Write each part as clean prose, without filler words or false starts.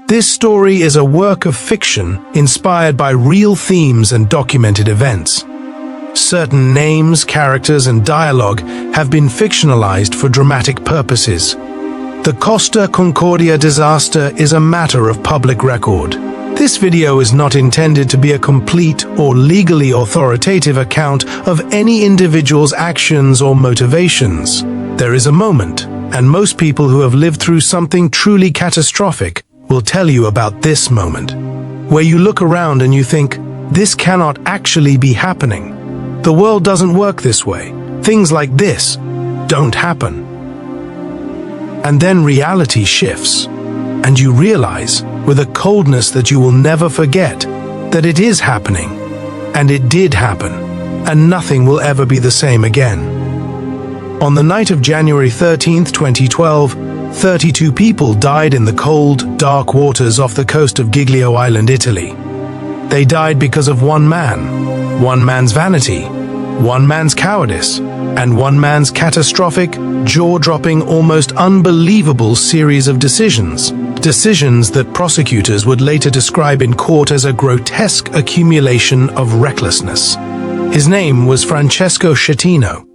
This story is a work of fiction inspired by real themes and documented events. Certain names, characters, and dialogue have been fictionalized for dramatic purposes. The Costa Concordia disaster is a matter of public record. This video is not intended to be a complete or legally authoritative account of any individual's actions or motivations. There is a moment, and most people who have lived through something truly catastrophic will tell you about this moment, where you look around and you think, this cannot actually be happening. The world doesn't work this way. Things like this don't happen. And then reality shifts, and you realize, with a coldness that you will never forget, that it is happening, and it did happen, and nothing will ever be the same again. On the night of January 13th, 2012, 32 people died in the cold, dark waters off the coast of Giglio Island, Italy. They died because of one man's vanity, one man's cowardice, and one man's catastrophic, jaw-dropping, almost unbelievable series of decisions. Decisions that prosecutors would later describe in court as a grotesque accumulation of recklessness. His name was Francesco Schettino.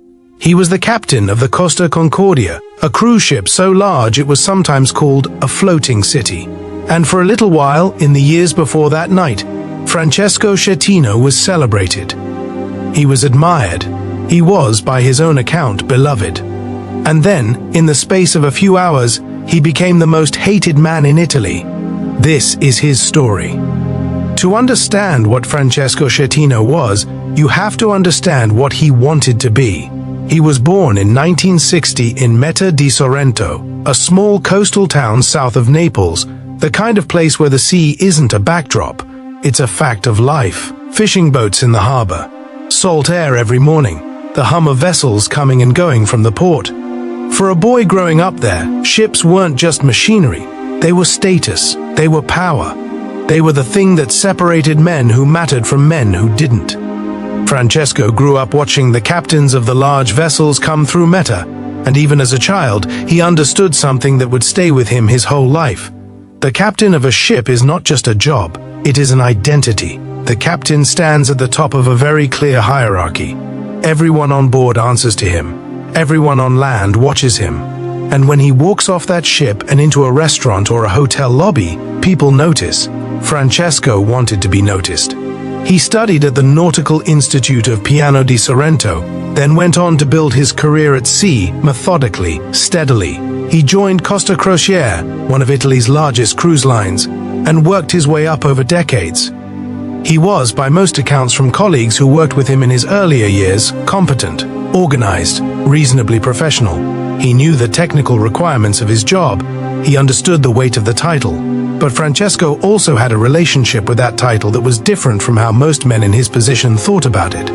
He was the captain of the Costa Concordia, a cruise ship so large it was sometimes called a floating city. And for a little while, in the years before that night, Francesco Schettino was celebrated. He was admired. He was, by his own account, beloved. And then, in the space of a few hours, he became the most hated man in Italy. This is his story. To understand what Francesco Schettino was, you have to understand what he wanted to be. He was born in 1960 in Meta di Sorrento, a small coastal town south of Naples, the kind of place where the sea isn't a backdrop, it's a fact of life. Fishing boats in the harbor, salt air every morning, the hum of vessels coming and going from the port. For a boy growing up there, ships weren't just machinery, they were status, they were power. They were the thing that separated men who mattered from men who didn't. Francesco grew up watching the captains of the large vessels come through Meta, and even as a child, he understood something that would stay with him his whole life. The captain of a ship is not just a job, it is an identity. The captain stands at the top of a very clear hierarchy. Everyone on board answers to him. Everyone on land watches him. And when he walks off that ship and into a restaurant or a hotel lobby, people notice. Francesco wanted to be noticed. He studied at the Nautical Institute of Piano di Sorrento, then went on to build his career at sea methodically, steadily. He joined Costa Concordia, one of Italy's largest cruise lines, and worked his way up over decades. He was, by most accounts from colleagues who worked with him in his earlier years, competent, organized, reasonably professional. He knew the technical requirements of his job. He understood the weight of the title. But Francesco also had a relationship with that title that was different from how most men in his position thought about it.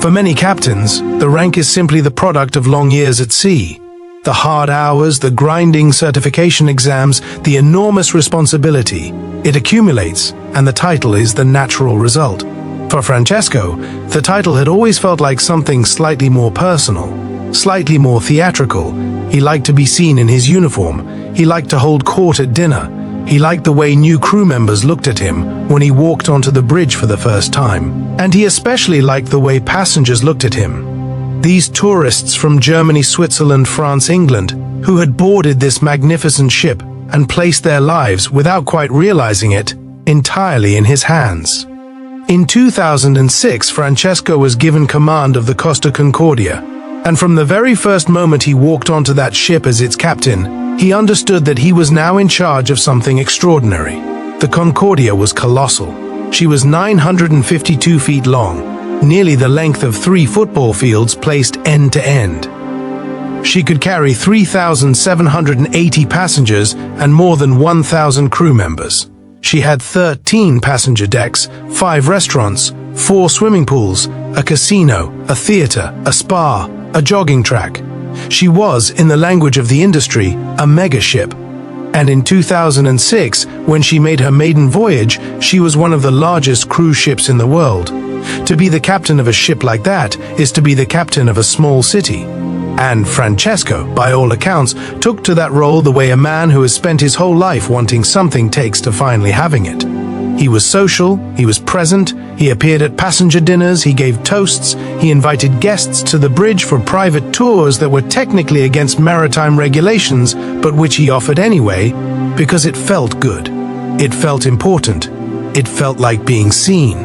For many captains, the rank is simply the product of long years at sea. The hard hours, the grinding certification exams, the enormous responsibility. It accumulates, and the title is the natural result. For Francesco, the title had always felt like something slightly more personal, slightly more theatrical. He liked to be seen in his uniform. He liked to hold court at dinner. He liked the way new crew members looked at him when he walked onto the bridge for the first time. And he especially liked the way passengers looked at him. These tourists from Germany, Switzerland, France, England, who had boarded this magnificent ship and placed their lives, without quite realizing it, entirely in his hands. In 2006, Francesco was given command of the Costa Concordia, and from the very first moment he walked onto that ship as its captain, he understood that he was now in charge of something extraordinary. The Concordia was colossal. She was 952 feet long, nearly the length of 3 football fields placed end to end. She could carry 3,780 passengers and more than 1,000 crew members. She had 13 passenger decks, 5 restaurants, 4 swimming pools, a casino, a theater, a spa, a jogging track. She was, in the language of the industry, a megaship. And in 2006, when she made her maiden voyage, she was one of the largest cruise ships in the world. To be the captain of a ship like that is to be the captain of a small city. And Francesco, by all accounts, took to that role the way a man who has spent his whole life wanting something takes to finally having it. He was social, he was present, he appeared at passenger dinners, he gave toasts, he invited guests to the bridge for private tours that were technically against maritime regulations, but which he offered anyway, because it felt good. It felt important. It felt like being seen.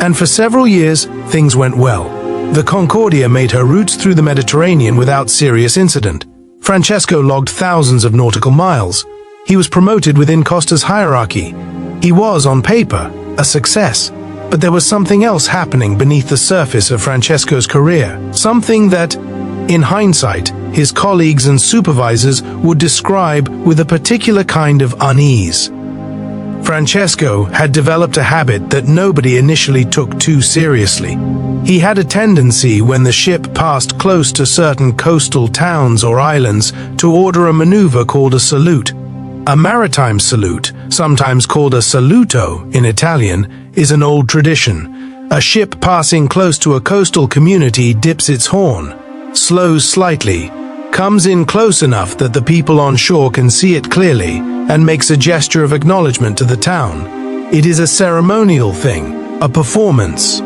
And for several years, things went well. The Concordia made her routes through the Mediterranean without serious incident. Francesco logged thousands of nautical miles. He was promoted within Costa's hierarchy. He was, on paper, a success. But there was something else happening beneath the surface of Francesco's career. Something that, in hindsight, his colleagues and supervisors would describe with a particular kind of unease. Francesco had developed a habit that nobody initially took too seriously. He had a tendency, when the ship passed close to certain coastal towns or islands, to order a maneuver called a salute. A maritime salute, sometimes called a saluto in Italian, is an old tradition. A ship passing close to a coastal community dips its horn, slows slightly, comes in close enough that the people on shore can see it clearly, and makes a gesture of acknowledgement to the town. It is a ceremonial thing, a performance.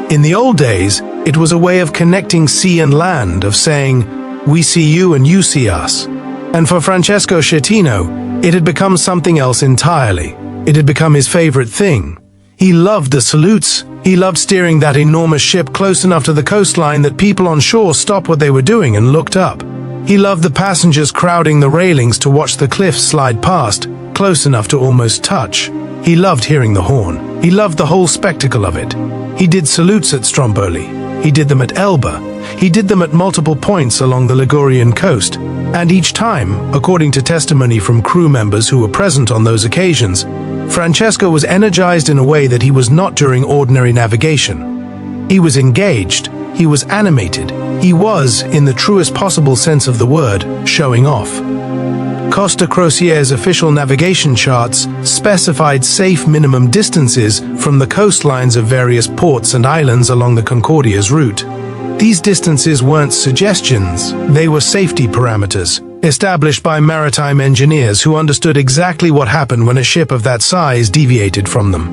In the old days, it was a way of connecting sea and land, of saying, "We see you and you see us." And for Francesco Schettino, it had become something else entirely. It had become his favorite thing. He loved the salutes. He loved steering that enormous ship close enough to the coastline that people on shore stopped what they were doing and looked up. He loved the passengers crowding the railings to watch the cliffs slide past, close enough to almost touch. He loved hearing the horn. He loved the whole spectacle of it. He did salutes at Stromboli. He did them at Elba. He did them at multiple points along the Ligurian coast. And each time, according to testimony from crew members who were present on those occasions, Francesco was energized in a way that he was not during ordinary navigation. He was engaged. He was animated. He was, in the truest possible sense of the word, showing off. Costa Crocier's official navigation charts specified safe minimum distances from the coastlines of various ports and islands along the Concordia's route. These distances weren't suggestions, they were safety parameters, established by maritime engineers who understood exactly what happened when a ship of that size deviated from them.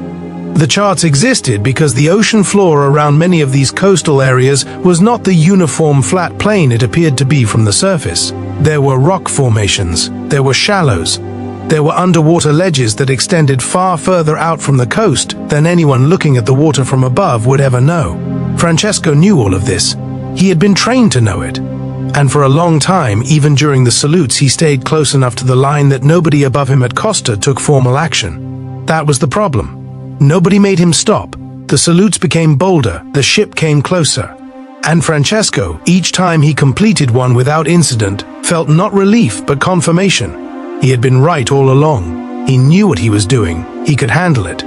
The charts existed because the ocean floor around many of these coastal areas was not the uniform flat plane it appeared to be from the surface. There were rock formations, there were shallows, there were underwater ledges that extended far further out from the coast than anyone looking at the water from above would ever know. Francesco knew all of this. He had been trained to know it. And for a long time, even during the salutes, he stayed close enough to the line that nobody above him at Costa took formal action. That was the problem. Nobody made him stop. The salutes became bolder, the ship came closer. And Francesco, each time he completed one without incident, felt not relief but confirmation. He had been right all along. He knew what he was doing. He could handle it.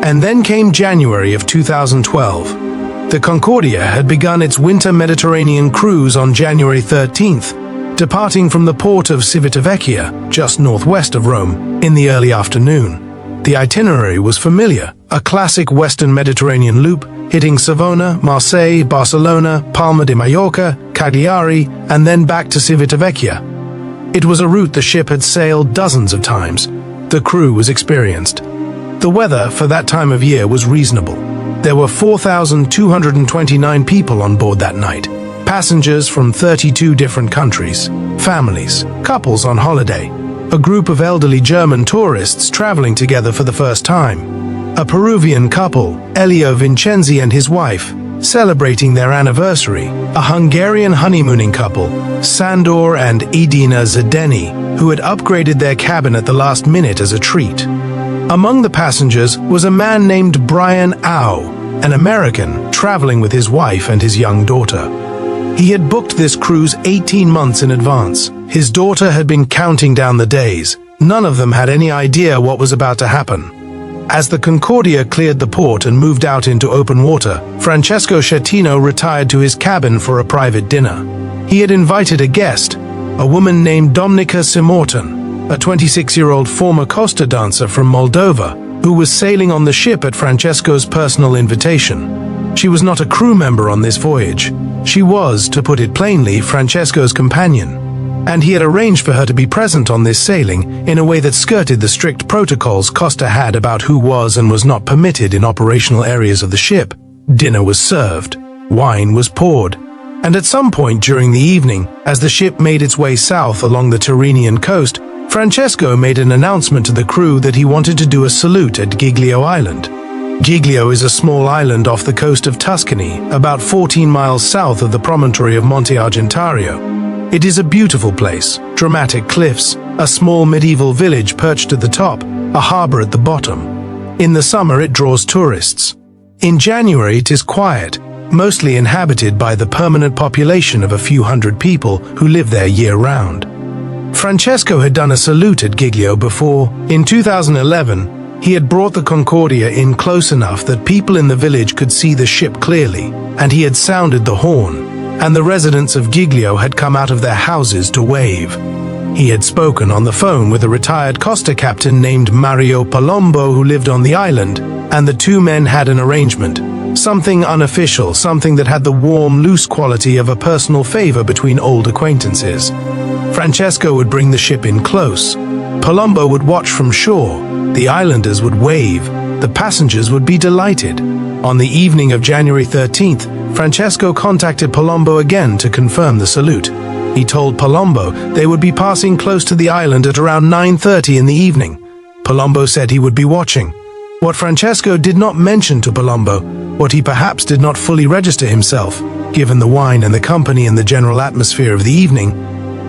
And then came January of 2012. The Concordia had begun its winter Mediterranean cruise on January 13th, departing from the port of Civitavecchia, just northwest of Rome, in the early afternoon. The itinerary was familiar, a classic Western Mediterranean loop, hitting Savona, Marseille, Barcelona, Palma de Mallorca, Cagliari, and then back to Civitavecchia. It was a route the ship had sailed dozens of times. The crew was experienced. The weather for that time of year was reasonable. There were 4,229 people on board that night, passengers from 32 different countries, families, couples on holiday, a group of elderly German tourists traveling together for the first time, a Peruvian couple, Elio Vincenzi and his wife, celebrating their anniversary, a Hungarian honeymooning couple, Sandor and Edina Zdeni, who had upgraded their cabin at the last minute as a treat. Among the passengers was a man named Brian Au, an American traveling with his wife and his young daughter. He had booked this cruise 18 months in advance. His daughter had been counting down the days. None of them had any idea what was about to happen. As the Concordia cleared the port and moved out into open water, Francesco Schettino retired to his cabin for a private dinner. He had invited a guest, a woman named Domnica Simorton, a 26-year-old former Costa dancer from Moldova, who was sailing on the ship at Francesco's personal invitation. She was not a crew member on this voyage. She was, to put it plainly, Francesco's companion, and he had arranged for her to be present on this sailing in a way that skirted the strict protocols Costa had about who was and was not permitted in operational areas of the ship. Dinner was served, wine was poured, and at some point during the evening, as the ship made its way south along the Tyrrhenian coast, Francesco made an announcement to the crew that he wanted to do a salute at Giglio Island. Giglio is a small island off the coast of Tuscany, about 14 miles south of the promontory of Monte Argentario. It is a beautiful place, dramatic cliffs, a small medieval village perched at the top, a harbor at the bottom. In the summer it draws tourists. In January it is quiet, mostly inhabited by the permanent population of a few hundred people who live there year-round. Francesco had done a salute at Giglio before. In 2011, he had brought the Concordia in close enough that people in the village could see the ship clearly, and he had sounded the horn, and the residents of Giglio had come out of their houses to wave. He had spoken on the phone with a retired Costa captain named Mario Palombo who lived on the island, and the two men had an arrangement. Something unofficial, something that had the warm, loose quality of a personal favor between old acquaintances. Francesco would bring the ship in close. Palombo would watch from shore. The islanders would wave. The passengers would be delighted. On the evening of January 13th, Francesco contacted Palombo again to confirm the salute. He told Palombo they would be passing close to the island at around 9:30 in the evening. Palombo said he would be watching. What Francesco did not mention to Palombo, what he perhaps did not fully register himself, given the wine and the company and the general atmosphere of the evening,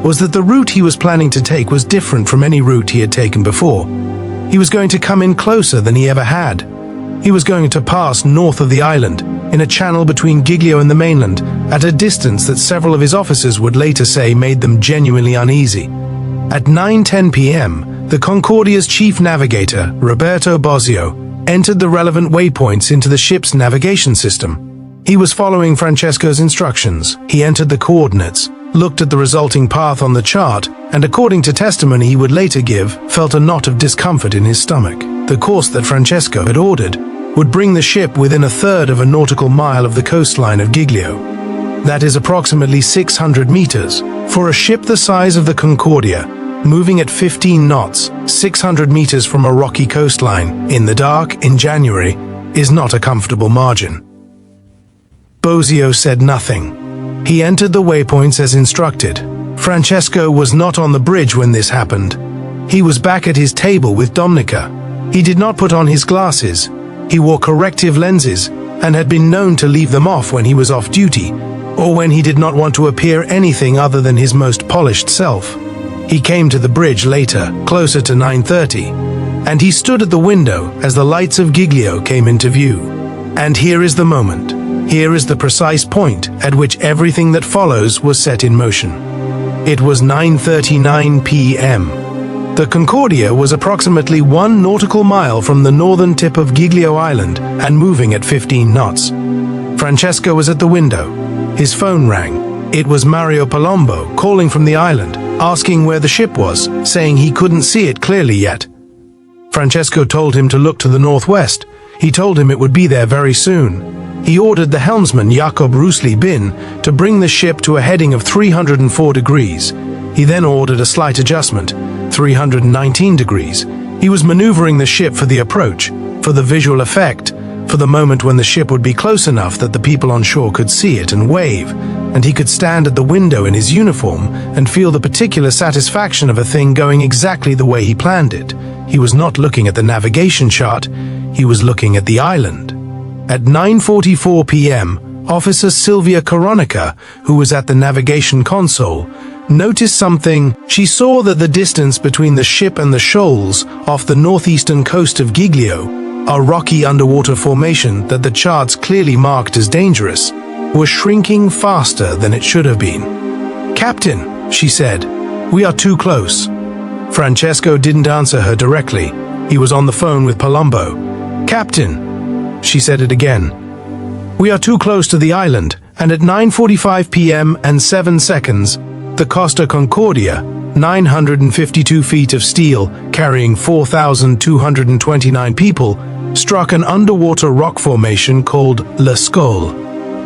was that the route he was planning to take was different from any route he had taken before. He was going to come in closer than he ever had. He was going to pass north of the island, in a channel between Giglio and the mainland, at a distance that several of his officers would later say made them genuinely uneasy. At 9:10 p.m., the Concordia's chief navigator, Roberto Bosio, entered the relevant waypoints into the ship's navigation system. He was following Francesco's instructions. He entered the coordinates, looked at the resulting path on the chart, and according to testimony he would later give, felt a knot of discomfort in his stomach. The course that Francesco had ordered would bring the ship within a third of a nautical mile of the coastline of Giglio. That is approximately 600 meters. For a ship the size of the Concordia, moving at 15 knots, 600 meters from a rocky coastline, in the dark, in January, is not a comfortable margin. Bosio said nothing. He entered the waypoints as instructed. Francesco was not on the bridge when this happened. He was back at his table with Dominica. He did not put on his glasses. He wore corrective lenses and had been known to leave them off when he was off duty, or when he did not want to appear anything other than his most polished self. He came to the bridge later, closer to 9:30, and he stood at the window as the lights of Giglio came into view. And here is the moment. Here is the precise point at which everything that follows was set in motion. It was 9:39 p.m. The Concordia was approximately 1 nautical mile from the northern tip of Giglio Island and moving at 15 knots. Francesco was at the window. His phone rang. It was Mario Palombo calling from the island, asking where the ship was, saying he couldn't see it clearly yet. Francesco told him to look to the northwest. He told him it would be there very soon. He ordered the helmsman Jakob Rusli Bin to bring the ship to a heading of 304 degrees. He then ordered a slight adjustment, 319 degrees. He was maneuvering the ship for the approach, for the visual effect, for the moment when the ship would be close enough that the people on shore could see it and wave, and he could stand at the window in his uniform and feel the particular satisfaction of a thing going exactly the way he planned it. He was not looking at the navigation chart, he was looking at the island. At 9:44 p.m., Officer Silvia Coronica, who was at the navigation console, noticed something. She saw that the distance between the ship and the shoals off the northeastern coast of Giglio, a rocky underwater formation that the charts clearly marked as dangerous, was shrinking faster than it should have been. "Captain," she said, "we are too close." Francesco didn't answer her directly. He was on the phone with Palombo. "Captain," she said it again. "We are too close to the island," and at 9:45 p.m. and 7 seconds, the Costa Concordia, 952 feet of steel carrying 4,229 people, struck an underwater rock formation called La Scolle.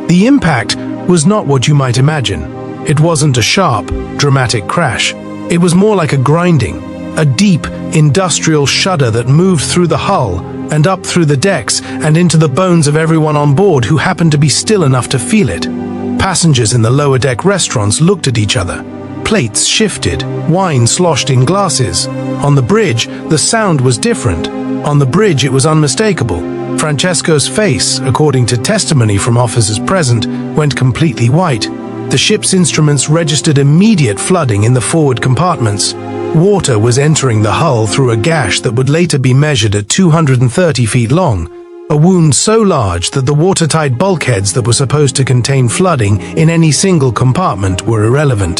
The impact was not what you might imagine. It wasn't a sharp, dramatic crash. It was more like a grinding, a deep, industrial shudder that moved through the hull and up through the decks and into the bones of everyone on board who happened to be still enough to feel it. Passengers in the lower deck restaurants looked at each other. Plates shifted, wine sloshed in glasses. On the bridge, the sound was different. On the bridge, it was unmistakable. Francesco's face, according to testimony from officers present, went completely white. The ship's instruments registered immediate flooding in the forward compartments. Water was entering the hull through a gash that would later be measured at 230 feet long, a wound so large that the watertight bulkheads that were supposed to contain flooding in any single compartment were irrelevant.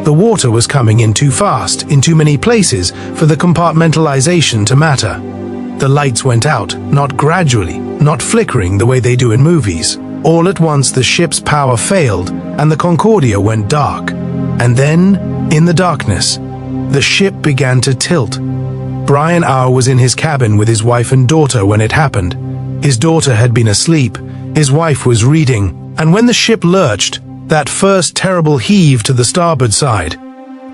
The water was coming in too fast, in too many places, for the compartmentalization to matter. The lights went out, not gradually, not flickering the way they do in movies. All at once the ship's power failed, and the Concordia went dark. And then, in the darkness, the ship began to tilt. Brian Auer was in his cabin with his wife and daughter when it happened. His daughter had been asleep, his wife was reading, and when the ship lurched, that first terrible heave to the starboard side,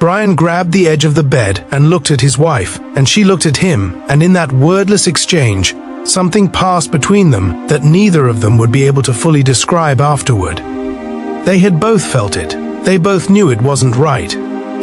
Brian grabbed the edge of the bed and looked at his wife, and she looked at him, and in that wordless exchange, something passed between them that neither of them would be able to fully describe afterward. They had both felt it. They both knew it wasn't right.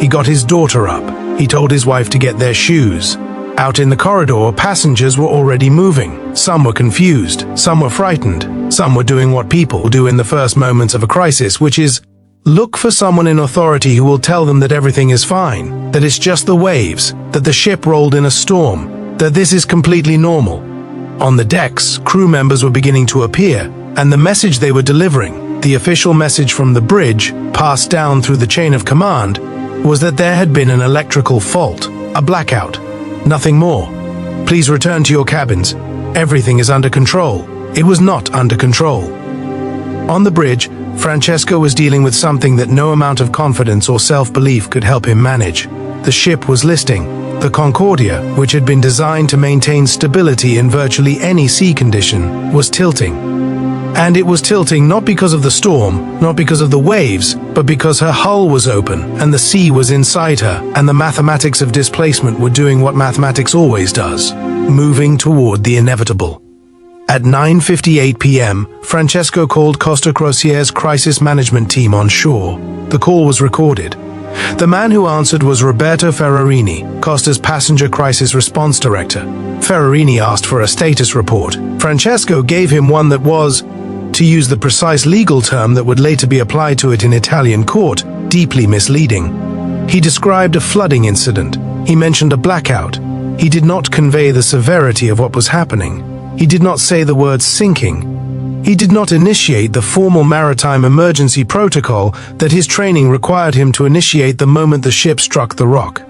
He got his daughter up. He told his wife to get their shoes. Out in the corridor, passengers were already moving. Some were confused. Some were frightened. Some were doing what people do in the first moments of a crisis, which is look for someone in authority who will tell them that everything is fine, that it's just the waves, that the ship rolled in a storm, that this is completely normal. On the decks, crew members were beginning to appear, and the message they were delivering, the official message from the bridge, passed down through the chain of command, was that there had been an electrical fault, a blackout. Nothing more. Please return to your cabins. Everything is under control. It was not under control. On the bridge, Francesco was dealing with something that no amount of confidence or self-belief could help him manage. The ship was listing. The Concordia, which had been designed to maintain stability in virtually any sea condition, was tilting. And it was tilting not because of the storm, not because of the waves, but because her hull was open and the sea was inside her, and the mathematics of displacement were doing what mathematics always does, moving toward the inevitable. At 9:58 p.m., Francesco called Costa Concordier's crisis management team on shore. The call was recorded. The man who answered was Roberto Ferrarini, Costa's passenger crisis response director. Ferrarini asked for a status report. Francesco gave him one that was, to use the precise legal term that would later be applied to it in Italian court, deeply misleading. He described a flooding incident. He mentioned a blackout. He did not convey the severity of what was happening. He did not say the word sinking. He did not initiate the formal maritime emergency protocol that his training required him to initiate the moment the ship struck the rock.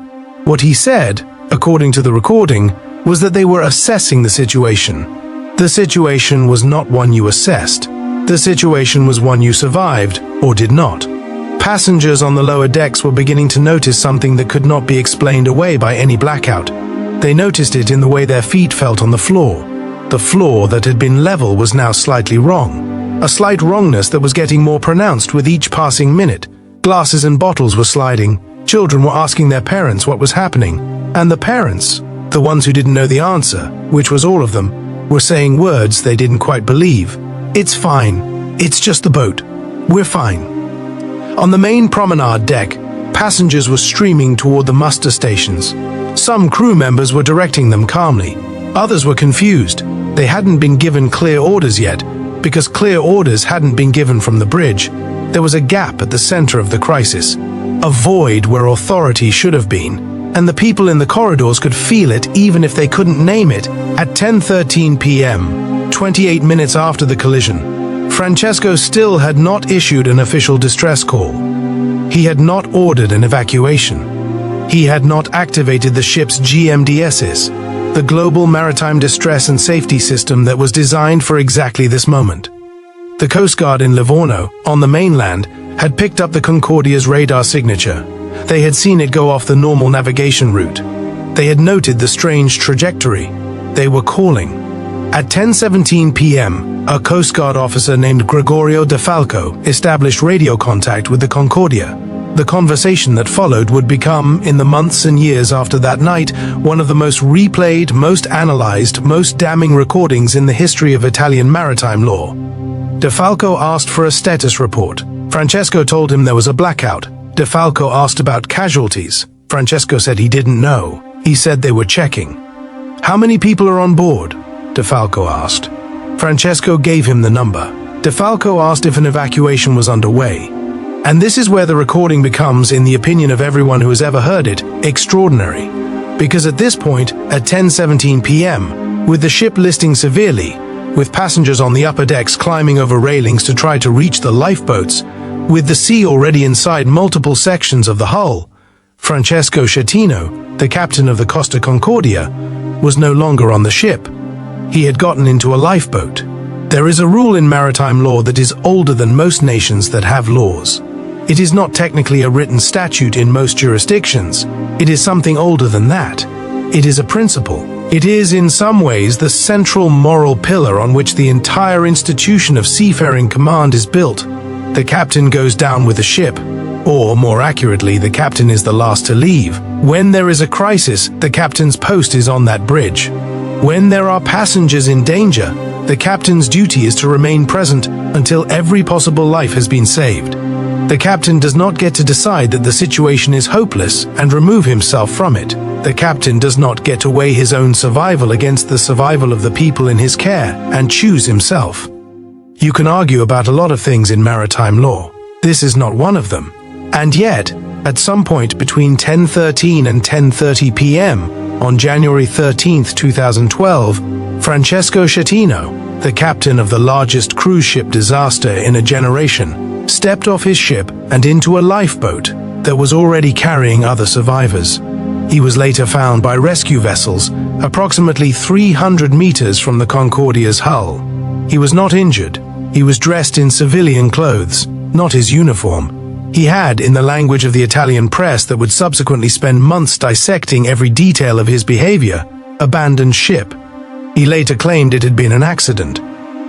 What he said, according to the recording, was that they were assessing the situation. The situation was not one you assessed. The situation was one you survived, or did not. Passengers on the lower decks were beginning to notice something that could not be explained away by any blackout. They noticed it in the way their feet felt on the floor. The floor that had been level was now slightly wrong. A slight wrongness that was getting more pronounced with each passing minute. Glasses and bottles were sliding. Children were asking their parents what was happening. And the parents, the ones who didn't know the answer, which was all of them, were saying words they didn't quite believe. It's fine. It's just the boat. We're fine. On the main promenade deck, passengers were streaming toward the muster stations. Some crew members were directing them calmly. Others were confused. They hadn't been given clear orders yet, because clear orders hadn't been given from the bridge. There was a gap at the center of the crisis, a void where authority should have been, and the people in the corridors could feel it even if they couldn't name it. At 10:13 p.m., 28 minutes after the collision, Francesco still had not issued an official distress call. He had not ordered an evacuation. He had not activated the ship's GMDSs, the Global Maritime Distress and Safety System that was designed for exactly this moment. The Coast Guard in Livorno, on the mainland, had picked up the Concordia's radar signature. They had seen it go off the normal navigation route. They had noted the strange trajectory. They were calling. At 10:17 p.m., a Coast Guard officer named Gregorio De Falco established radio contact with the Concordia. The conversation that followed would become, in the months and years after that night, one of the most replayed, most analyzed, most damning recordings in the history of Italian maritime law. De Falco asked for a status report. Francesco told him there was a blackout. De Falco asked about casualties. Francesco said he didn't know. He said they were checking. "How many people are on board?" De Falco asked. Francesco gave him the number. De Falco asked if an evacuation was underway. And this is where the recording becomes, in the opinion of everyone who has ever heard it, extraordinary. Because at this point, at 10:17 p.m., with the ship listing severely, with passengers on the upper decks climbing over railings to try to reach the lifeboats, with the sea already inside multiple sections of the hull, Francesco Schettino, the captain of the Costa Concordia, was no longer on the ship. He had gotten into a lifeboat. There is a rule in maritime law that is older than most nations that have laws. It is not technically a written statute in most jurisdictions. It is something older than that. It is a principle. It is, in some ways, the central moral pillar on which the entire institution of seafaring command is built. The captain goes down with the ship, or, more accurately, the captain is the last to leave. When there is a crisis, the captain's post is on that bridge. When there are passengers in danger, the captain's duty is to remain present until every possible life has been saved. The captain does not get to decide that the situation is hopeless and remove himself from it. The captain does not get to weigh his own survival against the survival of the people in his care and choose himself. You can argue about a lot of things in maritime law. This is not one of them. And yet, at some point between 10:13 and 10:30 p.m. on January 13, 2012, Francesco Schettino, the captain of the largest cruise ship disaster in a generation, stepped off his ship and into a lifeboat that was already carrying other survivors. He was later found by rescue vessels approximately 300 meters from the Concordia's hull. He was not injured. He was dressed in civilian clothes, not his uniform. He had, in the language of the Italian press that would subsequently spend months dissecting every detail of his behavior, abandoned ship. He later claimed it had been an accident,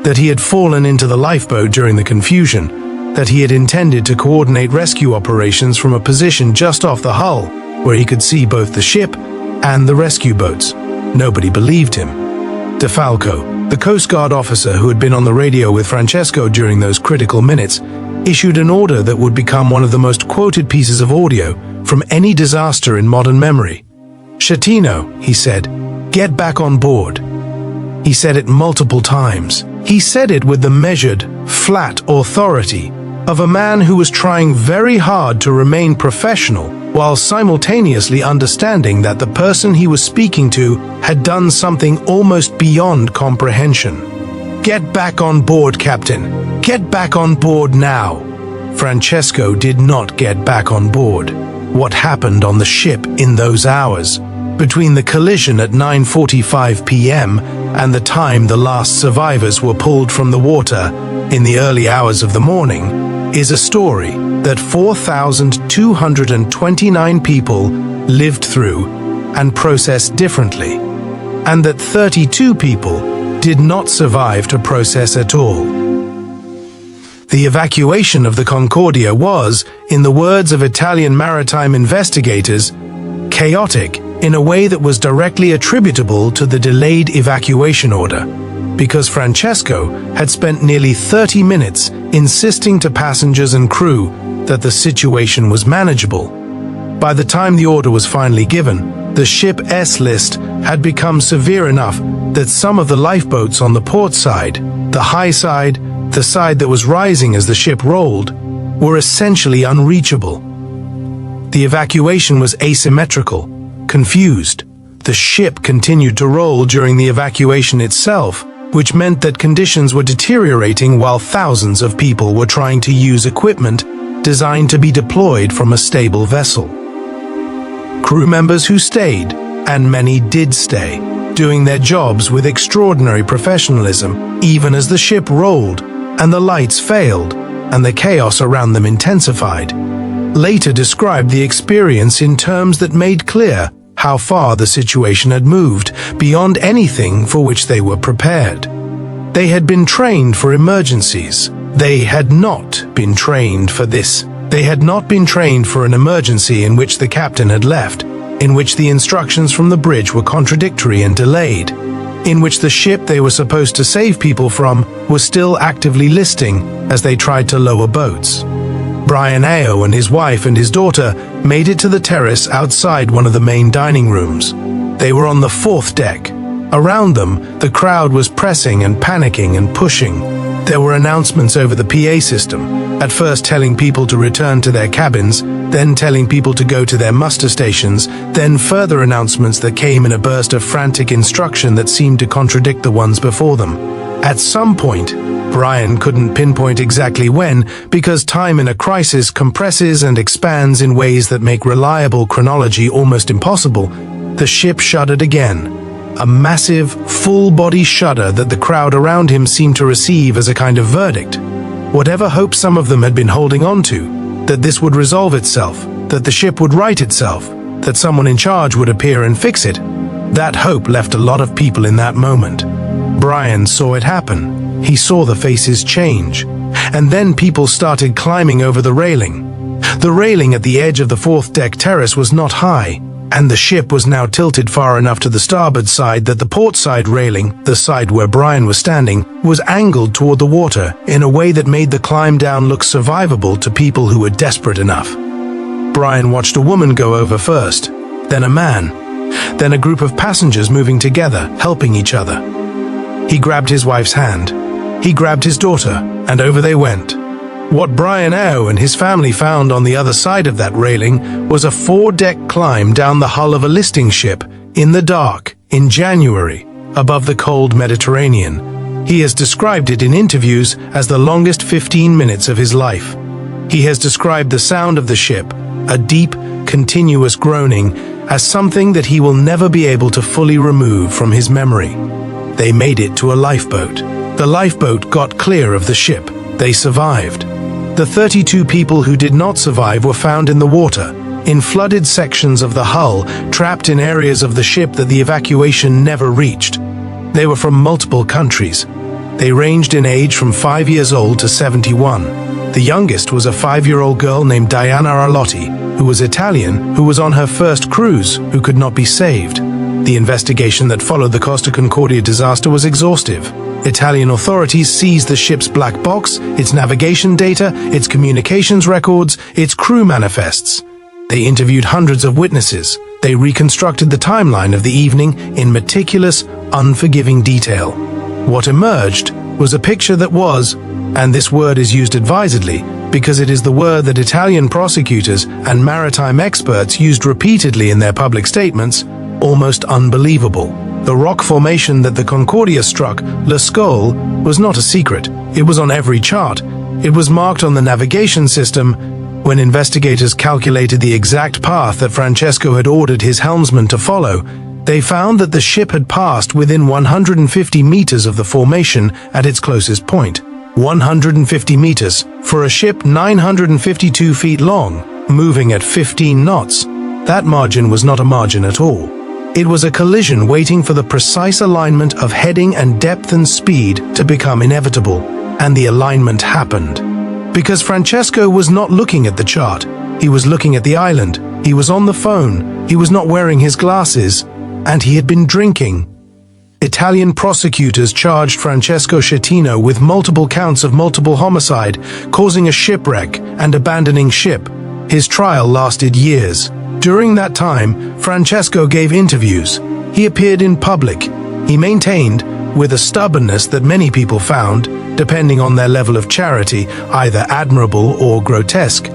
that he had fallen into the lifeboat during the confusion, that he had intended to coordinate rescue operations from a position just off the hull, where he could see both the ship and the rescue boats. Nobody believed him. De Falco, the Coast Guard officer who had been on the radio with Francesco during those critical minutes, issued an order that would become one of the most quoted pieces of audio from any disaster in modern memory. "Schettino," he said, "get back on board." He said it multiple times. He said it with the measured, flat authority of a man who was trying very hard to remain professional while simultaneously understanding that the person he was speaking to had done something almost beyond comprehension. "Get back on board, Captain. Get back on board now." Francesco did not get back on board. What happened on the ship in those hours, between the collision at 9:45 p.m. and the time the last survivors were pulled from the water in the early hours of the morning, is a story that 4,229 people lived through and processed differently, and that 32 people did not survive to process at all. The evacuation of the Concordia was, in the words of Italian maritime investigators, chaotic in a way that was directly attributable to the delayed evacuation order, because Francesco had spent nearly 30 minutes insisting to passengers and crew that the situation was manageable. By the time the order was finally given, the ship S-list had become severe enough that some of the lifeboats on the port side, the high side, the side that was rising as the ship rolled, were essentially unreachable. The evacuation was asymmetrical, confused. The ship continued to roll during the evacuation itself, which meant that conditions were deteriorating while thousands of people were trying to use equipment designed to be deployed from a stable vessel. Crew members who stayed, and many did stay, doing their jobs with extraordinary professionalism, even as the ship rolled, and the lights failed, and the chaos around them intensified, later described the experience in terms that made clear how far the situation had moved, beyond anything for which they were prepared. They had been trained for emergencies. They had not been trained for this. They had not been trained for an emergency in which the captain had left, in which the instructions from the bridge were contradictory and delayed, in which the ship they were supposed to save people from was still actively listing as they tried to lower boats. Brian Ao and his wife and his daughter made it to the terrace outside one of the main dining rooms. They were on the 4th deck. Around them, the crowd was pressing and panicking and pushing. There were announcements over the PA system, at first telling people to return to their cabins, then telling people to go to their muster stations, then further announcements that came in a burst of frantic instruction that seemed to contradict the ones before them. At some point, Brian couldn't pinpoint exactly when, because time in a crisis compresses and expands in ways that make reliable chronology almost impossible, the ship shuddered again. A massive, full-body shudder that the crowd around him seemed to receive as a kind of verdict. Whatever hope some of them had been holding on to, that this would resolve itself, that the ship would right itself, that someone in charge would appear and fix it, that hope left a lot of people in that moment. Brian saw it happen. He saw the faces change. And then people started climbing over the railing. The railing at the edge of the 4th deck terrace was not high, and the ship was now tilted far enough to the starboard side that the port side railing, the side where Brian was standing, was angled toward the water in a way that made the climb down look survivable to people who were desperate enough. Brian watched a woman go over first, then a man, then a group of passengers moving together, helping each other. He grabbed his wife's hand. He grabbed his daughter, and over they went. What Brian Ao and his family found on the other side of that railing was a 4-deck climb down the hull of a listing ship, in the dark, in January, above the cold Mediterranean. He has described it in interviews as the longest 15 minutes of his life. He has described the sound of the ship, a deep, continuous groaning, as something that he will never be able to fully remove from his memory. They made it to a lifeboat. The lifeboat got clear of the ship. They survived. The 32 people who did not survive were found in the water, in flooded sections of the hull, trapped in areas of the ship that the evacuation never reached. They were from multiple countries. They ranged in age from 5 years old to 71. The youngest was a 5-year-old girl named Diana Arlotti, who was Italian, who was on her first cruise, who could not be saved. The investigation that followed the Costa Concordia disaster was exhaustive. Italian authorities seized the ship's black box, its navigation data, its communications records, its crew manifests. They interviewed hundreds of witnesses. They reconstructed the timeline of the evening in meticulous, unforgiving detail. What emerged was a picture that was, and this word is used advisedly because it is the word that Italian prosecutors and maritime experts used repeatedly in their public statements, almost unbelievable. The rock formation that the Concordia struck, Le Scole, was not a secret. It was on every chart. It was marked on the navigation system. When investigators calculated the exact path that Francesco had ordered his helmsman to follow, they found that the ship had passed within 150 meters of the formation at its closest point. 150 meters for a ship 952 feet long, moving at 15 knots. That margin was not a margin at all. It was a collision waiting for the precise alignment of heading and depth and speed to become inevitable, and the alignment happened. Because Francesco was not looking at the chart, he was looking at the island, he was on the phone, he was not wearing his glasses, and he had been drinking. Italian prosecutors charged Francesco Schettino with multiple counts of multiple homicide, causing a shipwreck and abandoning ship. His trial lasted years. During that time, Francesco gave interviews. He appeared in public. He maintained, with a stubbornness that many people found, depending on their level of charity, either admirable or grotesque,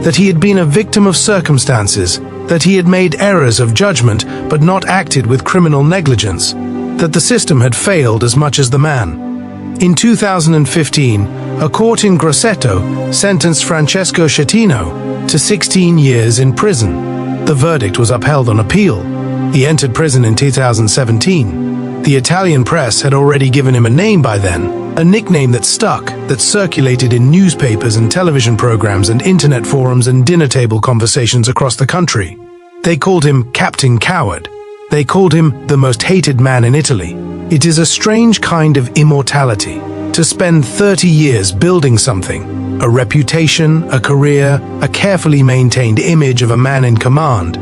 that he had been a victim of circumstances, that he had made errors of judgment but not acted with criminal negligence, that the system had failed as much as the man. In 2015, a court in Grosseto sentenced Francesco Schettino to 16 years in prison. The verdict was upheld on appeal. He entered prison in 2017. The Italian press had already given him a name by then, a nickname that stuck, that circulated in newspapers and television programs and internet forums and dinner table conversations across the country. They called him Captain Coward. They called him the most hated man in Italy. It is a strange kind of immortality, to spend 30 years building something, a reputation, a career, a carefully maintained image of a man in command,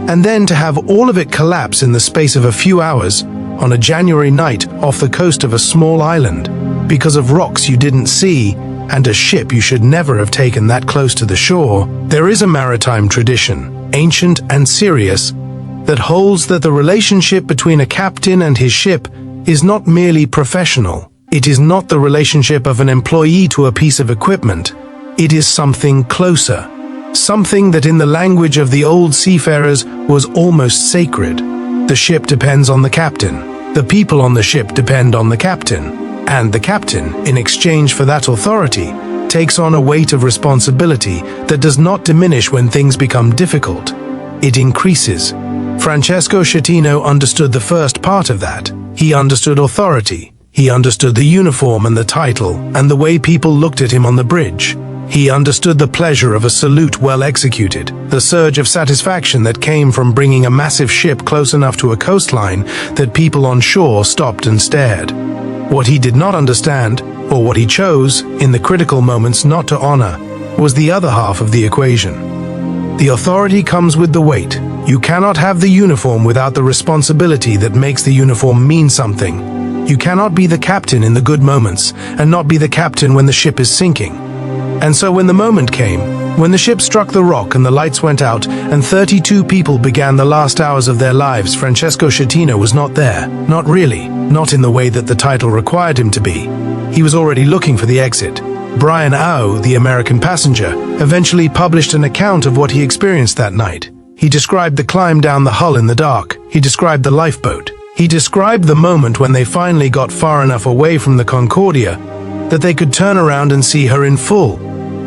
and then to have all of it collapse in the space of a few hours on a January night off the coast of a small island because of rocks you didn't see and a ship you should never have taken that close to the shore. There is a maritime tradition, ancient and serious, that holds that the relationship between a captain and his ship is not merely professional. It is not the relationship of an employee to a piece of equipment. It is something closer, something that in the language of the old seafarers was almost sacred. The ship depends on the captain. The people on the ship depend on the captain. And the captain, in exchange for that authority, takes on a weight of responsibility that does not diminish when things become difficult. It increases. Francesco Schettino understood the first part of that. He understood authority. He understood the uniform and the title, and the way people looked at him on the bridge. He understood the pleasure of a salute well executed, the surge of satisfaction that came from bringing a massive ship close enough to a coastline that people on shore stopped and stared. What he did not understand, or what he chose, in the critical moments not to honor, was the other half of the equation. The authority comes with the weight. You cannot have the uniform without the responsibility that makes the uniform mean something. You cannot be the captain in the good moments and not be the captain when the ship is sinking. And so when the moment came, when the ship struck the rock and the lights went out and 32 people began the last hours of their lives, Francesco Schettino was not there. Not really. Not in the way that the title required him to be. He was already looking for the exit. Brian Au, the American passenger, eventually published an account of what he experienced that night. He described the climb down the hull in the dark. He described the lifeboat. He described the moment when they finally got far enough away from the Concordia that they could turn around and see her in full.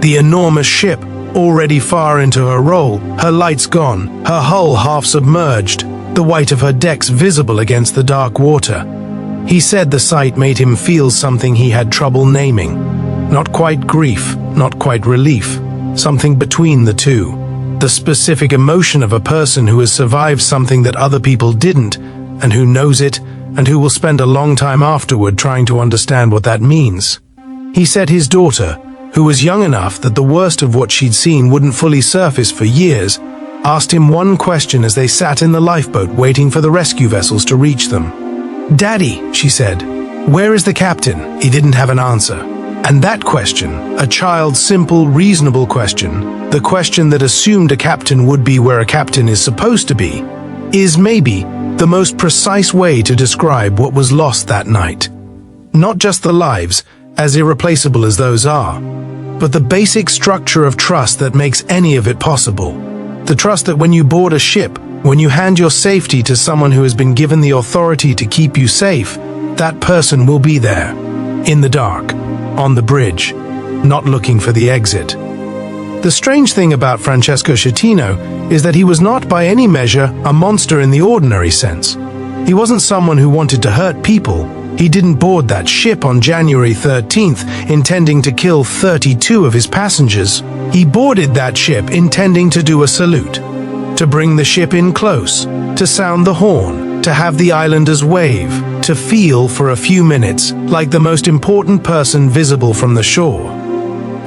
The enormous ship, already far into her roll, her lights gone, her hull half submerged, the white of her decks visible against the dark water. He said the sight made him feel something he had trouble naming. Not quite grief, not quite relief, something between the two. The specific emotion of a person who has survived something that other people didn't, and who knows it, and who will spend a long time afterward trying to understand what that means. He said his daughter, who was young enough that the worst of what she'd seen wouldn't fully surface for years, asked him one question as they sat in the lifeboat waiting for the rescue vessels to reach them. "Daddy," she said, "where is the captain?" He didn't have an answer. And that question, a child's simple, reasonable question, the question that assumed a captain would be where a captain is supposed to be, is maybe the most precise way to describe what was lost that night. Not just the lives, as irreplaceable as those are, but the basic structure of trust that makes any of it possible. The trust that when you board a ship, when you hand your safety to someone who has been given the authority to keep you safe, that person will be there, in the dark, on the bridge, not looking for the exit. The strange thing about Francesco Schettino is that he was not by any measure a monster in the ordinary sense. He wasn't someone who wanted to hurt people. He didn't board that ship on January 13th intending to kill 32 of his passengers. He boarded that ship intending to do a salute, to bring the ship in close, to sound the horn, to have the islanders wave, to feel for a few minutes like the most important person visible from the shore.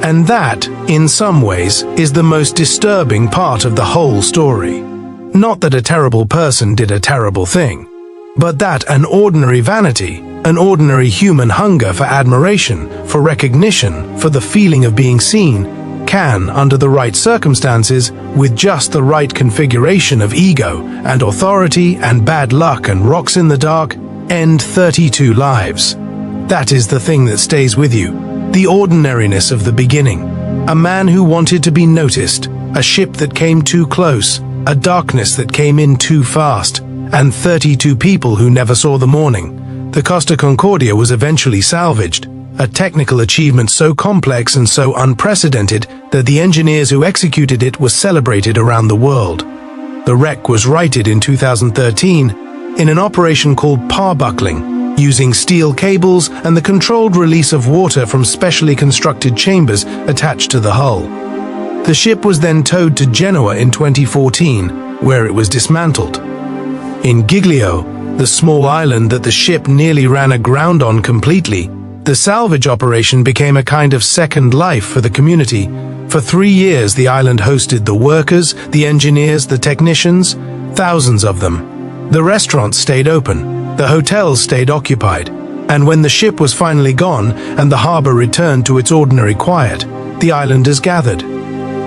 And that, in some ways, is the most disturbing part of the whole story. Not that a terrible person did a terrible thing, but that an ordinary vanity, an ordinary human hunger for admiration, for recognition, for the feeling of being seen, can, under the right circumstances, with just the right configuration of ego and authority and bad luck and rocks in the dark, end 32 lives. That is the thing that stays with you. The ordinariness of the beginning. A man who wanted to be noticed, a ship that came too close, a darkness that came in too fast, and 32 people who never saw the morning. The Costa Concordia was eventually salvaged, a technical achievement so complex and so unprecedented that the engineers who executed it were celebrated around the world. The wreck was righted in 2013 in an operation called parbuckling, using steel cables and the controlled release of water from specially constructed chambers attached to the hull. The ship was then towed to Genoa in 2014, where it was dismantled. In Giglio, the small island that the ship nearly ran aground on completely, the salvage operation became a kind of second life for the community. For 3 years, the island hosted the workers, the engineers, the technicians, thousands of them. The restaurants stayed open, the hotels stayed occupied, and when the ship was finally gone and the harbor returned to its ordinary quiet, the islanders gathered.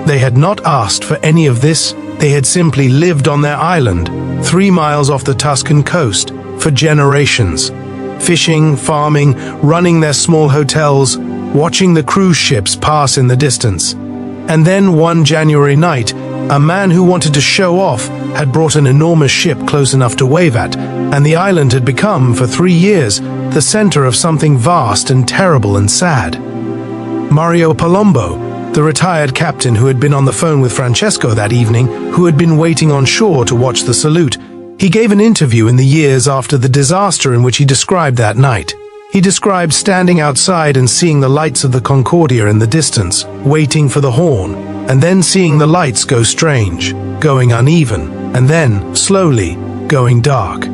They had not asked for any of this. They had simply lived on their island, 3 miles off the Tuscan coast, for generations. Fishing, farming, running their small hotels, watching the cruise ships pass in the distance. And then one January night, a man who wanted to show off had brought an enormous ship close enough to wave at, and the island had become, for 3 years, the center of something vast and terrible and sad. Mario Palombo, the retired captain who had been on the phone with Francesco that evening, who had been waiting on shore to watch the salute, he gave an interview in the years after the disaster in which he described that night. He described standing outside and seeing the lights of the Concordia in the distance, waiting for the horn, and then seeing the lights go strange, going uneven, and then, slowly, going dark.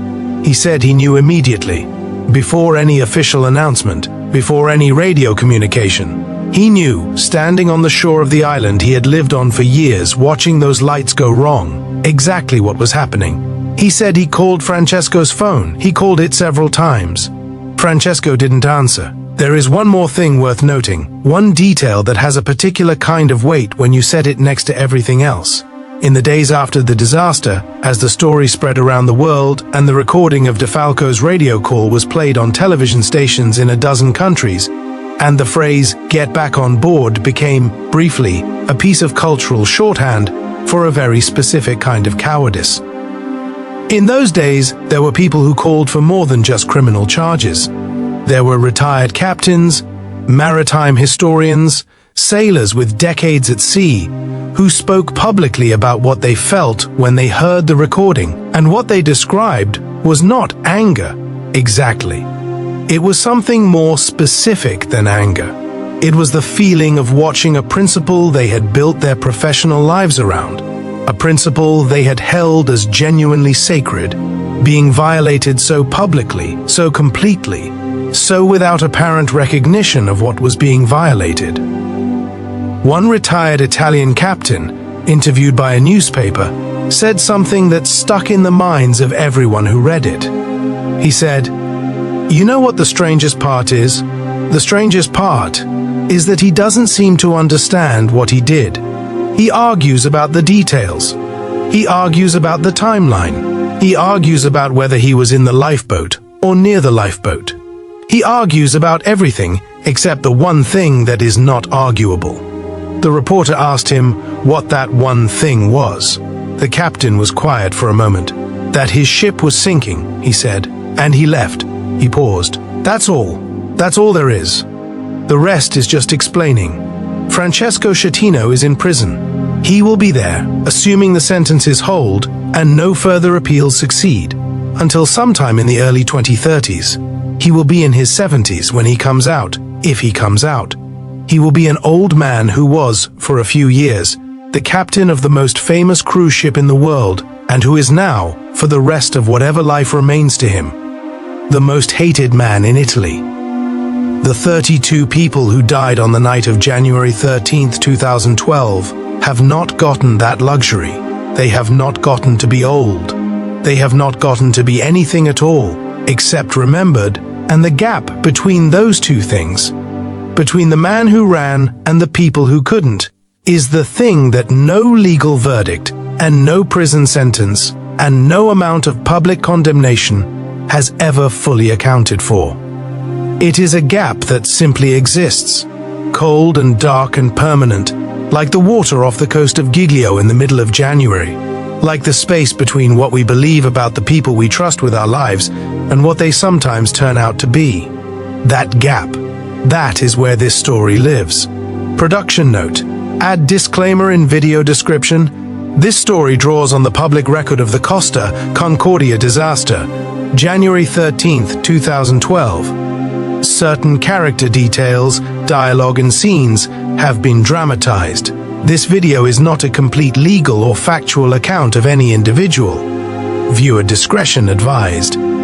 He said he knew immediately, before any official announcement, before any radio communication. He knew, standing on the shore of the island he had lived on for years, watching those lights go wrong, exactly what was happening. He said he called Francesco's phone. He called it several times. Francesco didn't answer. There is one more thing worth noting, one detail that has a particular kind of weight when you set it next to everything else. In the days after the disaster, as the story spread around the world and the recording of DeFalco's radio call was played on television stations in a dozen countries, and the phrase, "get back on board," became, briefly, a piece of cultural shorthand for a very specific kind of cowardice. In those days, there were people who called for more than just criminal charges. There were retired captains, maritime historians, sailors with decades at sea, who spoke publicly about what they felt when they heard the recording, and what they described was not anger, exactly. It was something more specific than anger. It was the feeling of watching a principle they had built their professional lives around, a principle they had held as genuinely sacred, being violated so publicly, so completely, so without apparent recognition of what was being violated. One retired Italian captain, interviewed by a newspaper, said something that stuck in the minds of everyone who read it. He said, "You know what the strangest part is? The strangest part is that he doesn't seem to understand what he did. He argues about the details. He argues about the timeline. He argues about whether he was in the lifeboat or near the lifeboat. He argues about everything except the one thing that is not arguable." The reporter asked him what that one thing was. The captain was quiet for a moment. That his ship was sinking, he said, and he left. He paused. That's all. That's all there is. The rest is just explaining. Francesco Schettino is in prison. He will be there, assuming the sentences hold and no further appeals succeed, until sometime in the early 2030s. He will be in his 70s when he comes out, if he comes out. He will be an old man who was, for a few years, the captain of the most famous cruise ship in the world, and who is now, for the rest of whatever life remains to him, the most hated man in Italy. The 32 people who died on the night of January 13th, 2012, have not gotten that luxury. They have not gotten to be old. They have not gotten to be anything at all, except remembered, and the gap between those two things, between the man who ran and the people who couldn't, is the thing that no legal verdict and no prison sentence and no amount of public condemnation has ever fully accounted for. It is a gap that simply exists, cold and dark and permanent, like the water off the coast of Giglio in the middle of January, like the space between what we believe about the people we trust with our lives and what they sometimes turn out to be. That gap, that is where this story lives. Production note: add disclaimer in video description. This story draws on the public record of the Costa Concordia disaster, January 13th, 2012. Certain character details, dialogue and scenes have been dramatized. This video is not a complete legal or factual account of any individual. Viewer discretion advised.